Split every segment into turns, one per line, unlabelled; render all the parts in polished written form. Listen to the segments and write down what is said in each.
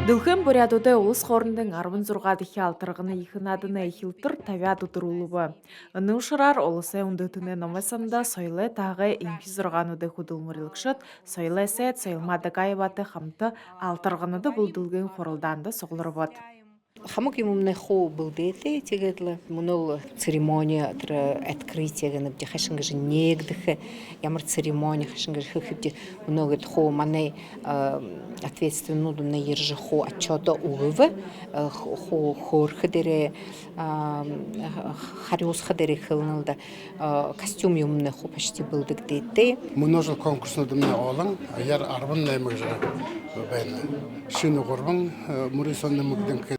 Дөлхөн бурядуудаа улс хоорондын 16 дахин алдарганы их наданы эхэлтэр 50 өдөр үлвэ. Нүүшраар улсын үндэтнээ номосонда соёлын таагай инхи зургаануудыг хөдөлмөрлөгшөд соёлын сайд соёлмадаг аяваатай хамт алдарганууд бүлдүүлгийн хуралдаанд сугларбод.
Хамаг юмны хуу бүлдээтэй тэгээд л мөнөө церемония тэр открытие гэнэ хашингэж нэгдэх ямар церемония хашингэж хөөхөд мөнөөд хуу манай ответственнууд на ержи хуу отчёто өгөв хуу хөөрхөдөрэ хариусхадэрэ хылнылда костюм юмны хуу почти бүлдэгдээтэй
мөнөө конкурснууд нь олон яар 18 байна. Шинэ гурван мөрөсөн нэмэгдэн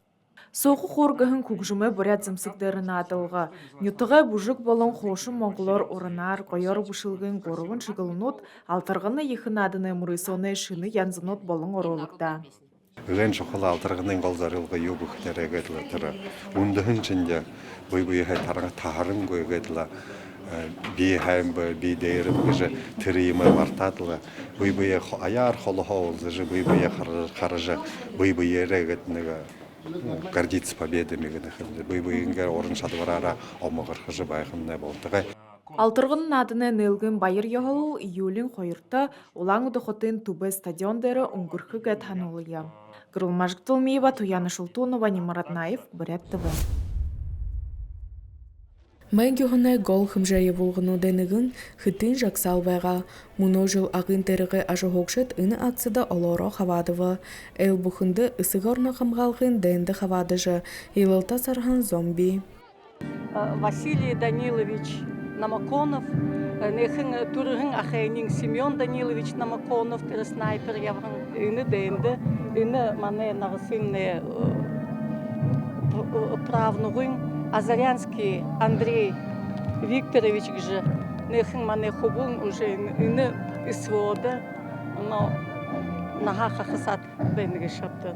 Суух хуургахын күгжүмэ буряд зэмсэгдэр наадалга нютгай бүжиг болон хуушин монголоор урнаар гоёр бүшилгэн гурван чиглэлнүүд алдарганы их нааданы мөрөсөний шинэ янзнууд болон оруулагда.
Гэн шохол алдарганы гол зорилго юу гэхээр тэр үндэхэн чинж буй хай тарга тахарангүй гэдэл би хайм би дээр гэж тэр юм мартадла буй аяар холхоо зэж буй харж буй яриад нэг гордиться победами гэдэг. Буй ингээ орон шалгаараа омогорхож байх юм болдог.
Алтыргын нааданы нэлгэн баяр ёхол июлин 2-та Улаан-Удэ хотын Түбэ стадион дээр өнгөрөхөг танулъя. Гүрэлмажг Тулмиева, Туяна Шултунова, Нимарат Наев, Бурят ТВ. Мэнгюхнэ гол хэмжээ явуулгынуудын нэгэн хэтийн жагсаал байгаа. Мөнөө жил агын дээрээ ажихогшит энэ акцияда олоороо хаваадава. Эл бүхэндэ ысыгорно хамгаалгын дэнде хаваадажа. Илэлта сархан зомби.
Василий Данилович Намаконов, нехен тургын ахайнин Семен Данилович Намаконов, тэр снайпер явган энэ дэнде энэ мане нагсынне правнугын Азарянский Андрей Викторович же нехен мане хубун уже ине исвода, но нахаха хасат бенге шапты.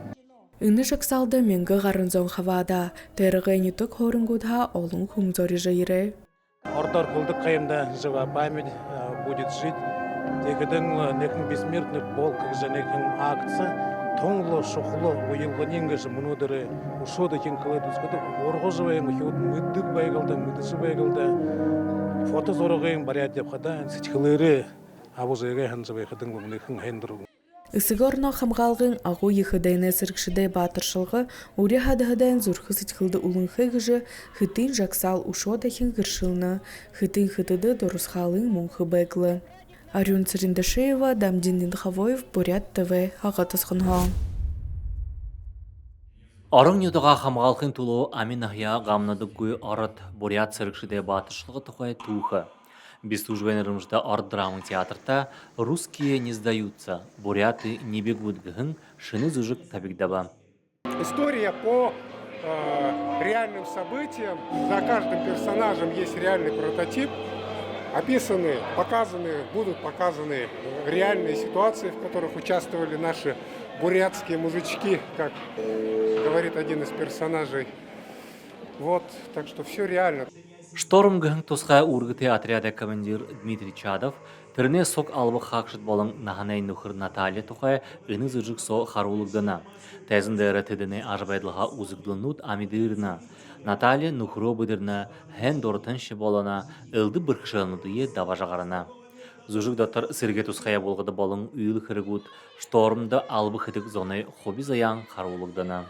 Энэ жагсаалда мэнгэ гарын зон хаваада тэргээ нютук хорингуудха олон хүм зорижа ирэ.
Ордор булдык кайымда жива память будет жить. Тегеден нехен бессмертный полк же нехен акция. Тонгло шухло уйылгыненгеш мунудыры ушода кен кылыдыскыды оргожываем хют мүддік байгылды мүдісі байгылды фото зорогайым барят деп хада сичхылыры абузайгай ханжыбай хадың мүнехін хендіру.
Ысыгорно хамгаалгын агу йыхыдайны сыргшыдай батыршылғы ури хадыхадан зүрхы сычхылды улынхы гыжы хытын жаксал ушода хин гыршылны хытын хытыды дорусхалын мунхы байглы. Арюн Цариндашеева, Дамдин Индхавоев, Бурят ТВ, Хагатасханха.
Орон юдага хамгаалгын тулу Аминахя гамнадыггүй орот Бурят сыргшыдай батыршылғы тухай туха. Бестужвенерымжда орд драмы театрта «Русские не сдаются, буряты не бегут гхын» шины зужик табигдаба.
История по реальным событиям. За каждым персонажем есть реальный прототип. Описаны, показаны, будут показаны реальные ситуации, в которых участвовали наши бурятские мужички, как говорит один из персонажей. Вот, так что все реально.
Шторм гхын тусха ургыты отряда командир Дмитрий Чадов тэрне сок албы хакшыт болын наханай нухыр Наталья тухай ыны зыжык со харулыгдана. Тәзіндері тедіне ажбайдылға узыгдылнут амидырна. Наталья нухро быдырна хэн доротыншы болана ылды біркшылынудые даважағарана. Зужык доктор сырге тусхая болғыды болын үйіл хырыгут штормды албы хытык зоны хоби заян харулыгдана.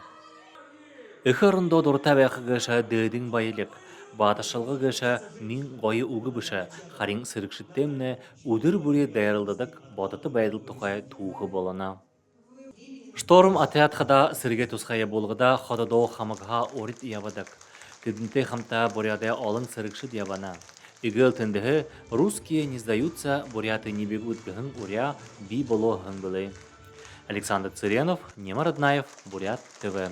Ихырындо дорта бәқі гыша дөдің байылық. Баташылғы гыша мин гойы уғы бұша харин сырыкшыттемне удыр бүре дайрылдадық бататы байдыл тұқай туғы болана. Шторм отрядхада сырге тусхая болғыда хододо хамагха орит ябадық. Тедінте хамта буряде олың сырыкшыд ябана. Игыл тіндігі «Русские не сдаются, буряты не бегут гхын уря би боло гын былы». Александр Цыренов, Немар Аднаев, Бурят ТВ.